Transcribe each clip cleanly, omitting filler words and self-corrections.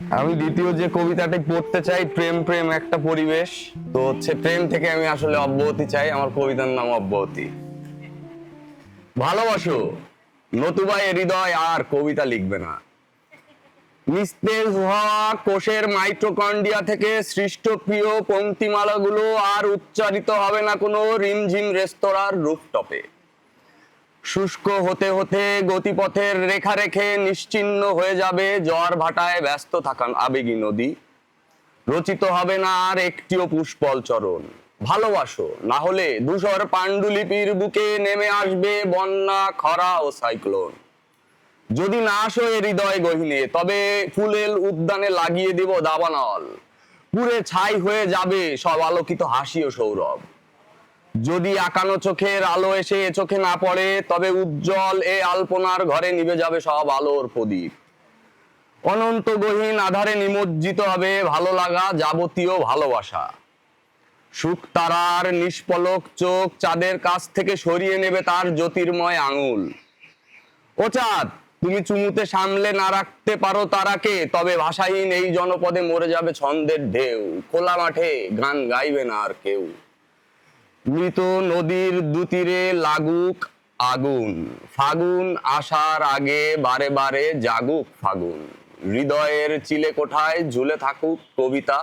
আমি দ্বিতীয় যে কবিতাটি পড়তে চাই, প্রেম প্রেম একটা পরিবেশ। তো প্রেম থেকে আমি আসলে অব্যাহতি চাই। আমার কবিতার নাম অব্যাহতি। ভালোবাসো, নতুবা এ হৃদয় আর কবিতা লিখবে না। নিস্তেজ হওয়া কোষের মাইটোকন্ড্রিয়া থেকে সৃষ্ট প্রিয় পংক্তিমালাগুলো আর উচ্চারিত হবে না কোনো রিমঝিম রেস্তোরাঁর রুফটপে। শুষ্ক হতে হতে গতিপথের রেখা রেখে নিশ্চিহ্ন হয়ে যাবে জোয়ার ভাটায় ব্যস্ত থাকা আবেগী নদী। রচিত হবে না আর একটিও পুষ্পল চরণ। ভালোবাসো, না হলে ধূসর পাণ্ডুলিপির বুকে নেমে আসবে বন্যা, খরা ও সাইক্লোন। যদি না আসো এ হৃদয় গহীনে, তবে ফুলেল উদ্যানে লাগিয়ে দিব দাবানল। পুরে ছাই হয়ে যাবে সব আলোকিত হাসি ও সৌরভ। যদি আকানো চোখের আলো এসে এ চোখে না পড়ে, তবে উজ্জ্বল এ আলপনার ঘরে নিভে যাবে সব আলোর প্রদীপ। অনন্ত গহীন আধারে নিমজ্জিত হবে ভালো লাগা, যাবতীয় ভালোবাসা। সুখ তারার নিষ্পলক চোখ চাঁদের কাছ থেকে সরিয়ে নেবে তার জ্যোতির্ময় আঙুল। ও চাঁদ, তুমি চুমুতে সামলে না রাখতে পারো তারাকে, তবে ভাষাহীন এই জনপদে মরে যাবে ছন্দের ঢেউ। খোলা মাঠে গান গাইবে না আর কেউ। মৃত নদীর দুতীরে লাগুক আগুন, ফাগুন আসার আগে বারে বারে জাগুক ফাগুন। হৃদয়ের চিলে কোঠায় ঝুলে থাকুক কবিতা,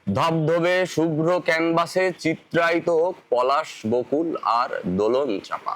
ধবধবে শুভ্র ক্যানভাসে চিত্রায়িত হোক পলাশ, বকুল আর দোলন চাপা।